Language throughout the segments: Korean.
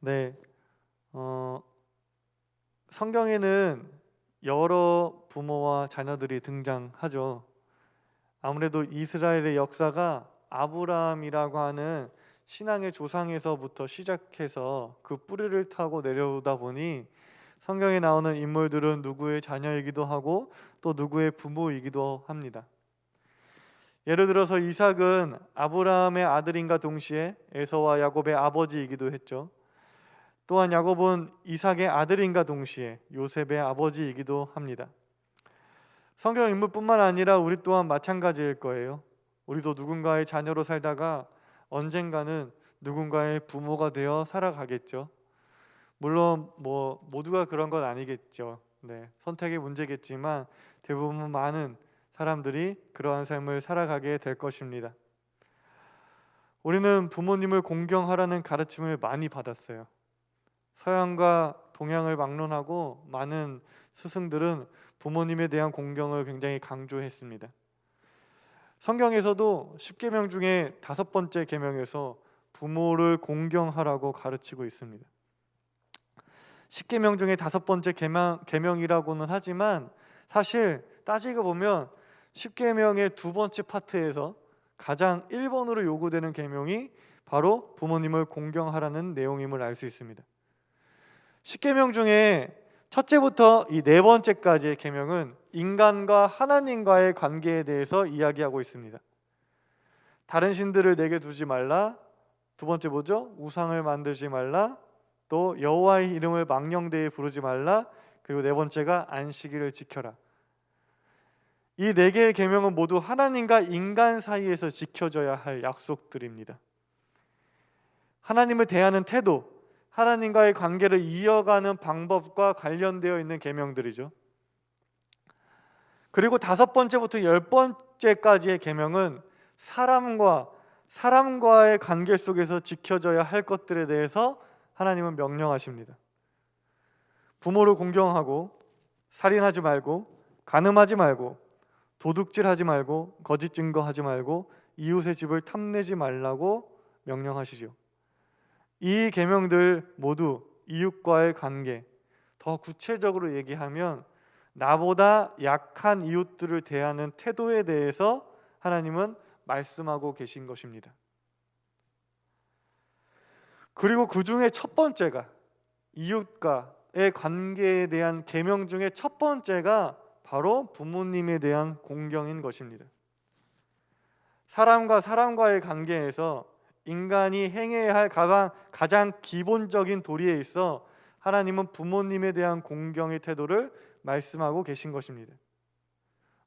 네, 어, 성경에는 여러 부모와 자녀들이 등장하죠. 아무래도 이스라엘의 역사가 아브라함이라고 하는 신앙의 조상에서부터 시작해서 그 뿌리를 타고 내려오다 보니 성경에 나오는 인물들은 누구의 자녀이기도 하고 또 누구의 부모이기도 합니다. 예를 들어서 이삭은 아브라함의 아들인가 동시에 에서와 야곱의 아버지이기도 했죠. 또한 야곱은 이삭의 아들인가 동시에 요셉의 아버지이기도 합니다. 성경 인물뿐만 아니라 우리 또한 마찬가지일 거예요. 우리도 누군가의 자녀로 살다가 언젠가는 누군가의 부모가 되어 살아가겠죠. 물론 모두가 그런 건 아니겠죠. 네, 선택의 문제겠지만 대부분 많은 사람들이 그러한 삶을 살아가게 될 것입니다. 우리는 부모님을 공경하라는 가르침을 많이 받았어요. 서양과 동양을 막론하고 많은 스승들은 부모님에 대한 공경을 굉장히 강조했습니다. 성경에서도 10계명 중에 5번째 계명에서 부모를 공경하라고 가르치고 있습니다. 10계명 중에 5번째 계명이라고는 하지만 사실 따지고 보면 10계명의 2번째 파트에서 가장 1번으로 요구되는 계명이 바로 부모님을 공경하라는 내용임을 알 수 있습니다. 10계명 중에 첫째부터 이 4번째까지의 계명은 인간과 하나님과의 관계에 대해서 이야기하고 있습니다. 다른 신들을 내게 두지 말라. 두 번째 뭐죠? 우상을 만들지 말라. 또 여호와의 이름을 망령되이 부르지 말라. 그리고 4번째가 안식일을 지켜라. 이 4개의 계명은 모두 하나님과 인간 사이에서 지켜져야 할 약속들입니다. 하나님을 대하는 태도, 하나님과의 관계를 이어가는 방법과 관련되어 있는 계명들이죠. 그리고 5번째부터 10번째까지의 계명은 사람과의 관계 속에서 지켜져야 할 것들에 대해서 하나님은 명령하십니다. 부모를 공경하고, 살인하지 말고, 간음하지 말고, 도둑질하지 말고, 거짓 증거하지 말고, 이웃의 집을 탐내지 말라고 명령하시죠. 이 계명들 모두 이웃과의 관계, 더 구체적으로 얘기하면 나보다 약한 이웃들을 대하는 태도에 대해서 하나님은 말씀하고 계신 것입니다. 그리고 그 중에 첫 번째가 이웃과의 관계에 대한 계명 중에 첫 번째가 바로 부모님에 대한 공경인 것입니다. 사람과 사람과의 관계에서 인간이 행해야 할 가장 기본적인 도리에 있어 하나님은 부모님에 대한 공경의 태도를 말씀하고 계신 것입니다.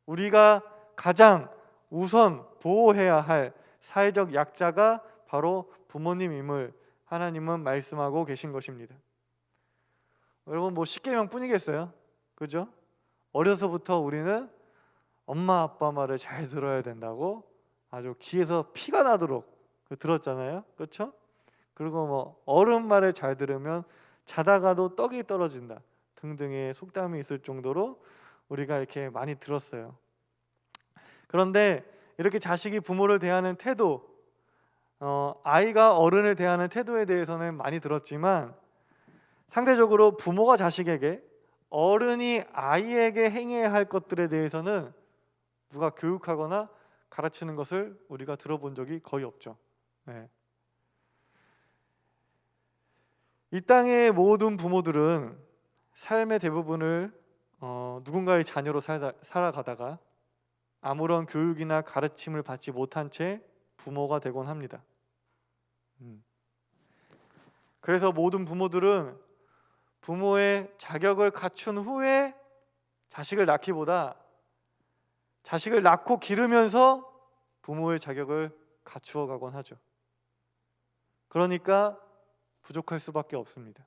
우리가 가장 우선 보호해야 할 사회적 약자가 바로 부모님임을 하나님은 말씀하고 계신 것입니다. 여러분 10계명 뿐이겠어요? 그죠? 어려서부터 우리는 엄마 아빠 말을 잘 들어야 된다고 아주 귀에서 피가 나도록 들었잖아요. 그렇죠? 그리고 어른 말을 잘 들으면 자다가도 떡이 떨어진다 등등의 속담이 있을 정도로 우리가 이렇게 많이 들었어요. 그런데 이렇게 자식이 부모를 대하는 태도, 아이가 어른을 대하는 태도에 대해서는 많이 들었지만 상대적으로 부모가 자식에게, 어른이 아이에게 행해야 할 것들에 대해서는 누가 교육하거나 가르치는 것을 우리가 들어본 적이 거의 없죠. 네. 이 땅의 모든 부모들은 삶의 대부분을 누군가의 자녀로 살아가다가 아무런 교육이나 가르침을 받지 못한 채 부모가 되곤 합니다. 그래서 모든 부모들은 부모의 자격을 갖춘 후에 자식을 낳기보다 자식을 낳고 기르면서 부모의 자격을 갖추어 가곤 하죠. 그러니까 부족할 수밖에 없습니다.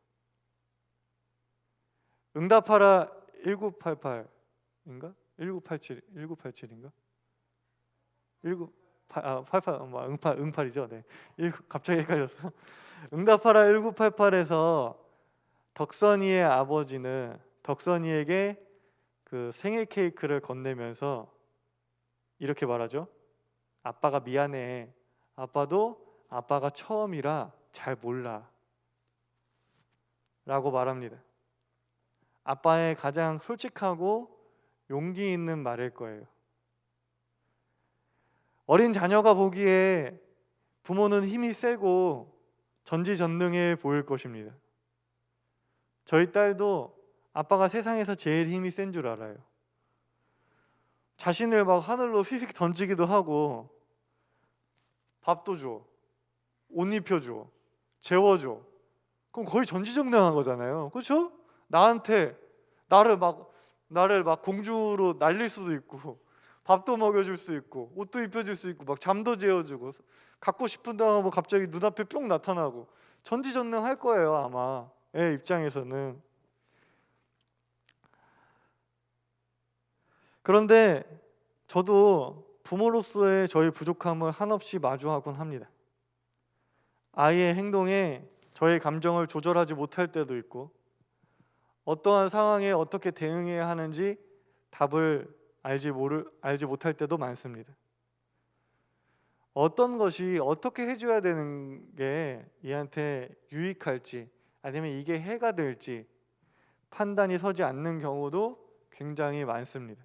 응답하라 1988인가? 1987인가? 88 응팔이죠. 네. 갑자기 헷갈렸어. 응답하라 1988에서 덕선이의 아버지는 덕선이에게 그 생일 케이크를 건네면서 이렇게 말하죠. 아빠가 미안해. 아빠도 아빠가 처음이라 잘 몰라. 라고 말합니다. 아빠의 가장 솔직하고 용기 있는 말일 거예요. 어린 자녀가 보기에 부모는 힘이 세고 전지전능해 보일 것입니다. 저희 딸도 아빠가 세상에서 제일 힘이 센 줄 알아요. 자신을 막 하늘로 휙휙 던지기도 하고 밥도 줘, 옷 입혀줘, 재워줘. 그럼 거의 전지전능한 거잖아요. 그렇죠? 나를 막 공주로 날릴 수도 있고 밥도 먹여줄 수 있고 옷도 입혀줄 수 있고 막 잠도 재워주고 갖고 싶은데 하면 갑자기 눈앞에 뿅 나타나고 전지전능할 거예요 아마 애 입장에서는. 그런데 저도 부모로서의 저희 부족함을 한없이 마주하곤 합니다. 아이의 행동에 저의 감정을 조절하지 못할 때도 있고 어떠한 상황에 어떻게 대응해야 하는지 답을 알지 못할 때도 많습니다. 어떤 것이 어떻게 해줘야 되는 게 얘한테 유익할지 아니면 이게 해가 될지 판단이 서지 않는 경우도 굉장히 많습니다.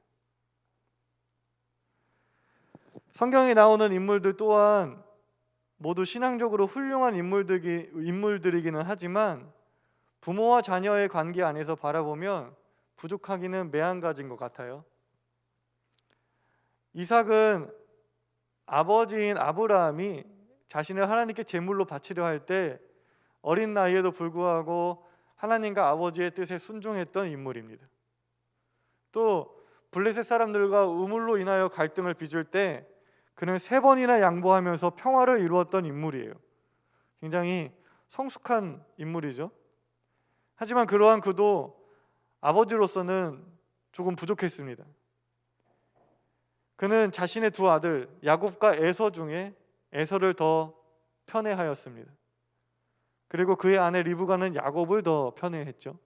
성경에 나오는 인물들 또한 모두 신앙적으로 훌륭한 인물들이기는 하지만 부모와 자녀의 관계 안에서 바라보면 부족하기는 매한가지인 것 같아요. 이삭은 아버지인 아브라함이 자신을 하나님께 제물로 바치려 할 때 어린 나이에도 불구하고 하나님과 아버지의 뜻에 순종했던 인물입니다. 또 블레셋 사람들과 우물로 인하여 갈등을 빚을 때 그는 3번이나 양보하면서 평화를 이루었던 인물이에요. 굉장히 성숙한 인물이죠. 하지만 그러한 그도 아버지로서는 조금 부족했습니다. 그는 자신의 2 아들 야곱과 에서 중에 에서를 더 편애하였습니다. 그리고 그의 아내 리브가는 야곱을 더 편애했죠.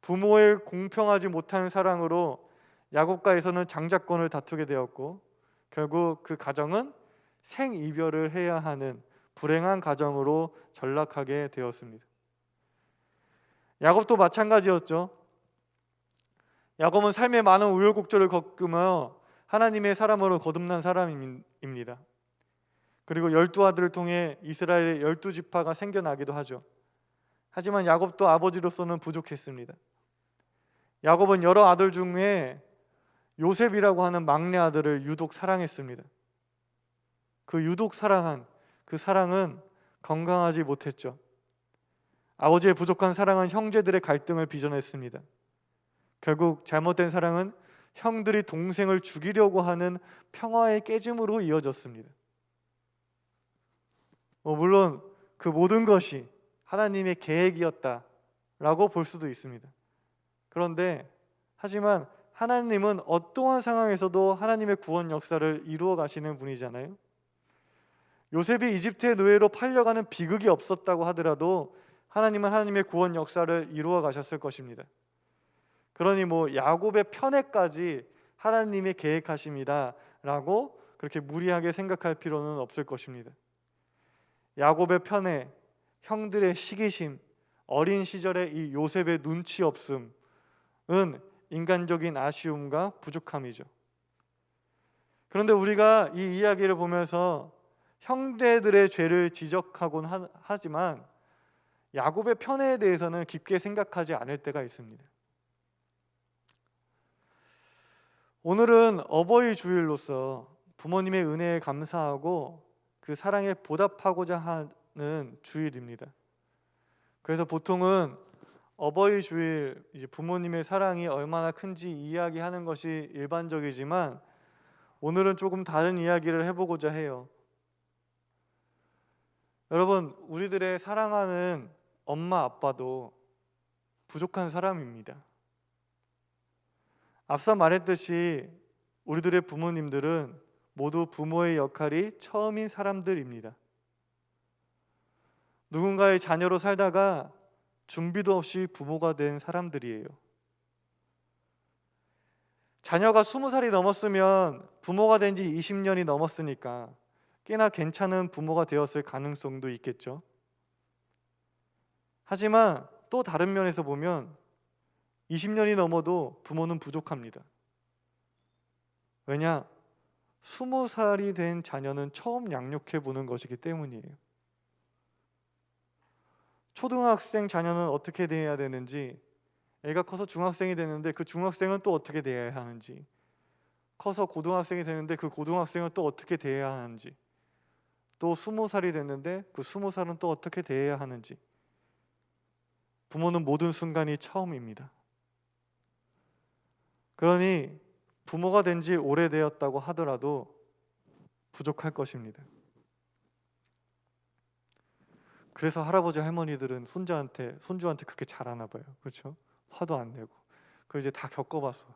부모의 공평하지 못한 사랑으로 야곱과 에서는 장자권을 다투게 되었고 결국 그 가정은 생이별을 해야 하는 불행한 가정으로 전락하게 되었습니다. 야곱도 마찬가지였죠. 야곱은 삶의 많은 우여곡절을 겪으며 하나님의 사람으로 거듭난 사람입니다. 그리고 12 아들을 통해 이스라엘의 12지파가 생겨나기도 하죠. 하지만 야곱도 아버지로서는 부족했습니다. 야곱은 여러 아들 중에 요셉이라고 하는 막내 아들을 유독 사랑했습니다. 그 유독 사랑한 그 사랑은 건강하지 못했죠. 아버지의 부족한 사랑은 형제들의 갈등을 빚어냈습니다. 결국 잘못된 사랑은 형들이 동생을 죽이려고 하는 평화의 깨짐으로 이어졌습니다. 물론 그 모든 것이 하나님의 계획이었다라고 볼 수도 있습니다. 그런데 하지만 하나님은 어떠한 상황에서도 하나님의 구원 역사를 이루어 가시는 분이잖아요. 요셉이 이집트의 노예로 팔려가는 비극이 없었다고 하더라도 하나님은 하나님의 구원 역사를 이루어 가셨을 것입니다. 그러니 야곱의 편애까지 하나님의 계획하심이다라고 그렇게 무리하게 생각할 필요는 없을 것입니다. 야곱의 편애, 형들의 시기심, 어린 시절의 이 요셉의 눈치 없음은 인간적인 아쉬움과 부족함이죠. 그런데 우리가 이 이야기를 보면서 형제들의 죄를 지적하곤 하지만 야곱의 편애에 대해서는 깊게 생각하지 않을 때가 있습니다. 오늘은 어버이 주일로서 부모님의 은혜에 감사하고 그 사랑에 보답하고자 하는 주일입니다. 그래서 보통은 어버이 주일 부모님의 사랑이 얼마나 큰지 이야기하는 것이 일반적이지만 오늘은 조금 다른 이야기를 해보고자 해요. 여러분, 우리들의 사랑하는 엄마 아빠도 부족한 사람입니다. 앞서 말했듯이 우리들의 부모님들은 모두 부모의 역할이 처음인 사람들입니다. 누군가의 자녀로 살다가 준비도 없이 부모가 된 사람들이에요. 자녀가 20살이 넘었으면 부모가 된 지 20년이 넘었으니까 꽤나 괜찮은 부모가 되었을 가능성도 있겠죠. 하지만 또 다른 면에서 보면 20년이 넘어도 부모는 부족합니다. 왜냐? 20살이 된 자녀는 처음 양육해 보는 것이기 때문이에요. 초등학생 자녀는 어떻게 대해야 되는지, 애가 커서 중학생이 되는데 그 중학생은 또 어떻게 대해야 하는지, 커서 고등학생이 되는데 그 고등학생은 또 어떻게 대해야 하는지, 또 20살이 됐는데 그 20살은 또 어떻게 대해야 하는지, 부모는 모든 순간이 처음입니다. 그러니 부모가 된 지 오래되었다고 하더라도 부족할 것입니다. 그래서 할아버지 할머니들은 손주한테 그렇게 잘하나 봐요. 그렇죠? 화도 안 내고. 그걸 이제 다 겪어봐서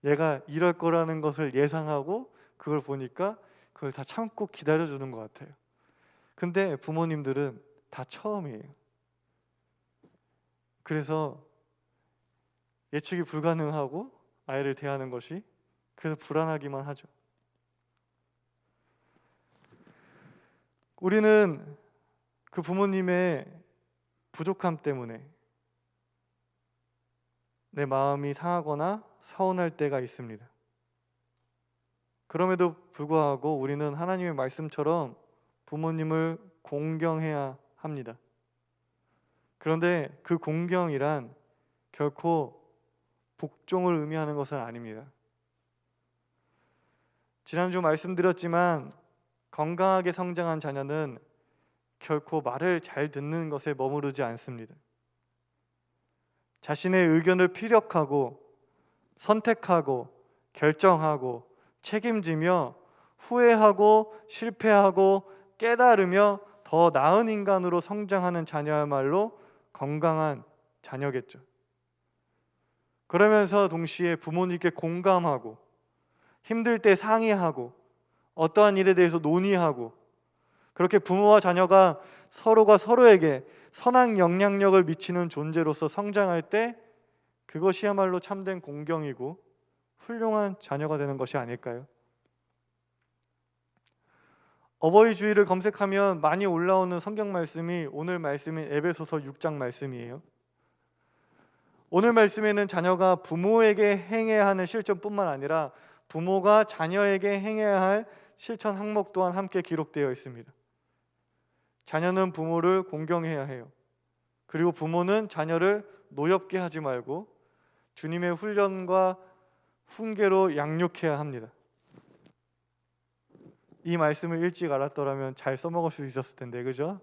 얘가 이럴 거라는 것을 예상하고 그걸 보니까 그걸 다 참고 기다려주는 것 같아요. 근데 부모님들은 다 처음이에요. 그래서 예측이 불가능하고 아이를 대하는 것이 그래서 불안하기만 하죠. 우리는 그 부모님의 부족함 때문에 내 마음이 상하거나 서운할 때가 있습니다. 그럼에도 불구하고 우리는 하나님의 말씀처럼 부모님을 공경해야 합니다. 그런데 그 공경이란 결코 복종을 의미하는 것은 아닙니다. 지난주 말씀드렸지만 건강하게 성장한 자녀는 결코 말을 잘 듣는 것에 머무르지 않습니다. 자신의 의견을 피력하고 선택하고 결정하고 책임지며 후회하고 실패하고 깨달으며 더 나은 인간으로 성장하는 자녀야말로 건강한 자녀겠죠. 그러면서 동시에 부모님께 공감하고 힘들 때 상의하고 어떠한 일에 대해서 논의하고 그렇게 부모와 자녀가 서로가 서로에게 선한 영향력을 미치는 존재로서 성장할 때 그것이야말로 참된 공경이고 훌륭한 자녀가 되는 것이 아닐까요? 어버이 주일을 검색하면 많이 올라오는 성경 말씀이 오늘 말씀인 에베소서 6장 말씀이에요. 오늘 말씀에는 자녀가 부모에게 행해야 하는 실천뿐만 아니라 부모가 자녀에게 행해야 할 실천 항목 또한 함께 기록되어 있습니다. 자녀는 부모를 공경해야 해요. 그리고 부모는 자녀를 노엽게 하지 말고 주님의 훈련과 훈계로 양육해야 합니다. 이 말씀을 일찍 알았더라면 잘 써먹을 수 있었을 텐데, 그죠?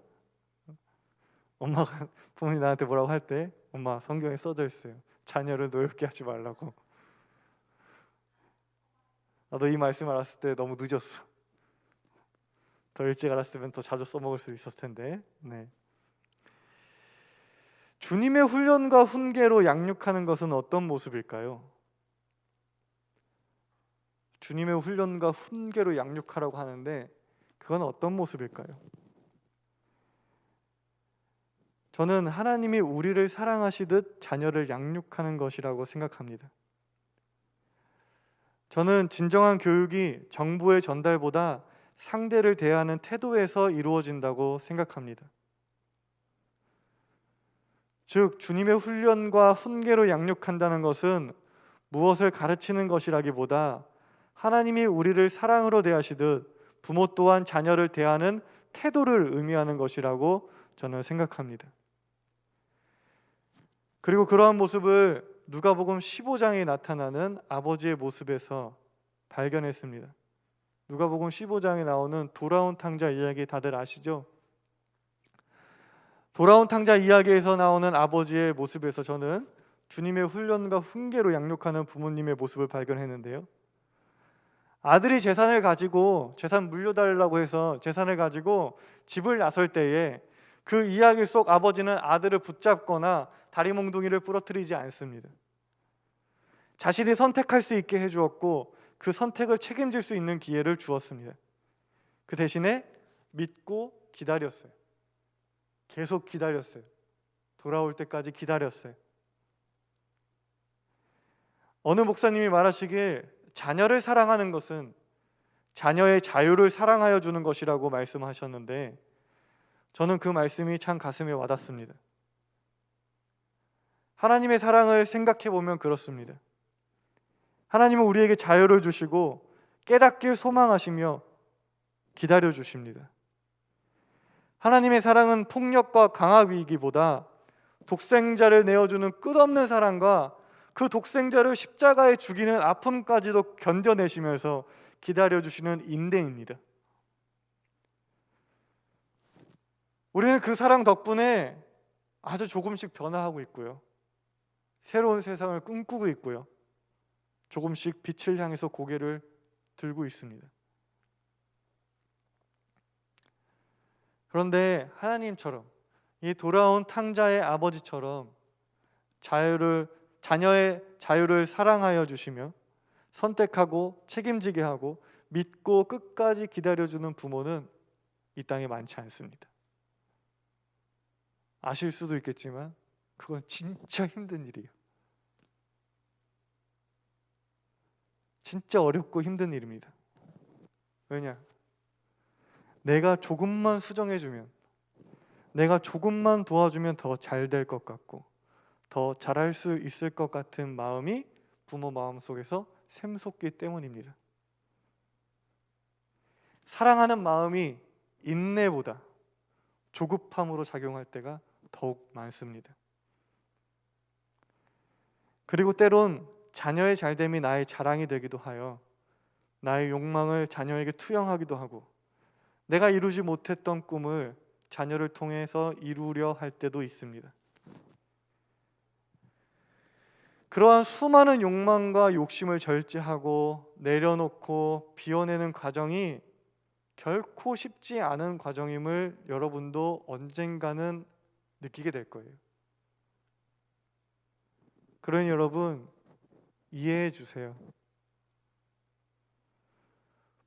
엄마가 부모님 나한테 뭐라고 할 때 엄마 성경에 써져 있어요. 자녀를 노엽게 하지 말라고. 나도 이 말씀 알았을 때 너무 늦었어. 더 일찍 알았으면 더 자주 써먹을 수 있었을 텐데. 네. 주님의 훈련과 훈계로 양육하는 것은 어떤 모습일까요? 주님의 훈련과 훈계로 양육하라고 하는데 그건 어떤 모습일까요? 저는 하나님이 우리를 사랑하시듯 자녀를 양육하는 것이라고 생각합니다. 저는 진정한 교육이 정보의 전달보다 상대를 대하는 태도에서 이루어진다고 생각합니다. 즉, 주님의 훈련과 훈계로 양육한다는 것은 무엇을 가르치는 것이라기보다 하나님이 우리를 사랑으로 대하시듯 부모 또한 자녀를 대하는 태도를 의미하는 것이라고 저는 생각합니다. 그리고 그러한 모습을 누가복음 15장에 나타나는 아버지의 모습에서 발견했습니다. 누가복음 15장에 나오는 돌아온 탕자 이야기 다들 아시죠? 돌아온 탕자 이야기에서 나오는 아버지의 모습에서 저는 주님의 훈련과 훈계로 양육하는 부모님의 모습을 발견했는데요. 아들이 재산을 가지고 재산 물려달라고 해서 재산을 가지고 집을 나설 때에 그 이야기 속 아버지는 아들을 붙잡거나 다리 몽둥이를 부러뜨리지 않습니다. 자신이 선택할 수 있게 해주었고 그 선택을 책임질 수 있는 기회를 주었습니다. 그 대신에 믿고 기다렸어요. 계속 기다렸어요. 돌아올 때까지 기다렸어요. 어느 목사님이 말하시길 자녀를 사랑하는 것은 자녀의 자유를 사랑하여 주는 것이라고 말씀하셨는데 저는 그 말씀이 참 가슴에 와닿습니다. 하나님의 사랑을 생각해 보면 그렇습니다. 하나님은 우리에게 자유를 주시고 깨닫길 소망하시며 기다려 주십니다. 하나님의 사랑은 폭력과 강압 위기보다 독생자를 내어주는 끝없는 사랑과 그 독생자를 십자가에 죽이는 아픔까지도 견뎌내시면서 기다려주시는 인내입니다. 우리는 그 사랑 덕분에 아주 조금씩 변화하고 있고요, 새로운 세상을 꿈꾸고 있고요, 조금씩 빛을 향해서 고개를 들고 있습니다. 그런데 하나님처럼, 이 돌아온 탕자의 아버지처럼 자녀의 자유를 사랑하여 주시며 선택하고 책임지게 하고 믿고 끝까지 기다려주는 부모는 이 땅에 많지 않습니다. 아실 수도 있겠지만 그건 진짜 힘든 일이에요. 진짜 어렵고 힘든 일입니다. 왜냐? 내가 조금만 수정해주면, 내가 조금만 도와주면 더 잘 될 것 같고 더 잘할 수 있을 것 같은 마음이 부모 마음속에서 샘솟기 때문입니다. 사랑하는 마음이 인내보다 조급함으로 작용할 때가 더욱 많습니다. 그리고 때론 자녀의 잘됨이 나의 자랑이 되기도 하여 나의 욕망을 자녀에게 투영하기도 하고 내가 이루지 못했던 꿈을 자녀를 통해서 이루려 할 때도 있습니다. 그러한 수많은 욕망과 욕심을 절제하고 내려놓고 비워내는 과정이 결코 쉽지 않은 과정임을 여러분도 언젠가는 느끼게 될 거예요. 그러니 여러분, 이해해 주세요.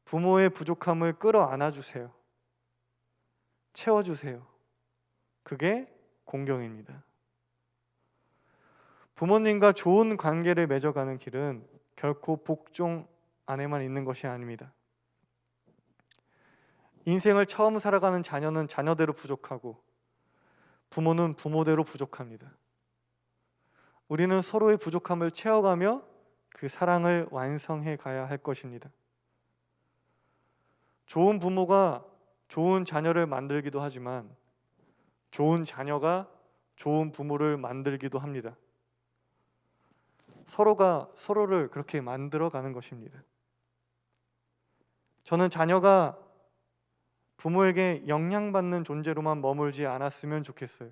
부모의 부족함을 끌어안아 주세요. 채워주세요. 그게 공경입니다. 부모님과 좋은 관계를 맺어가는 길은 결코 복종 안에만 있는 것이 아닙니다. 인생을 처음 살아가는 자녀는 자녀대로 부족하고 부모는 부모대로 부족합니다. 우리는 서로의 부족함을 채워가며 그 사랑을 완성해 가야 할 것입니다. 좋은 부모가 좋은 자녀를 만들기도 하지만 좋은 자녀가 좋은 부모를 만들기도 합니다. 서로가 서로를 그렇게 만들어가는 것입니다. 저는 자녀가 부모에게 영향받는 존재로만 머물지 않았으면 좋겠어요.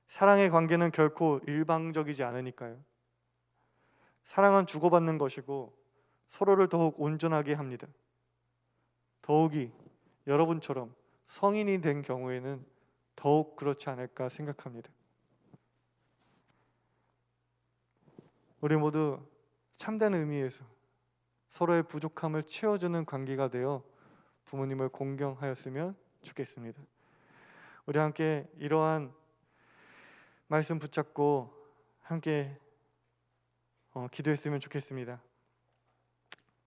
사랑의 관계는 결코 일방적이지 않으니까요. 사랑은 주고받는 것이고 서로를 더욱 온전하게 합니다. 더욱이 여러분처럼 성인이 된 경우에는 더욱 그렇지 않을까 생각합니다. 우리 모두 참된 의미에서 서로의 부족함을 채워주는 관계가 되어 부모님을 공경하였으면 좋겠습니다. 우리 함께 이러한 말씀 붙잡고 함께 기도했으면 좋겠습니다.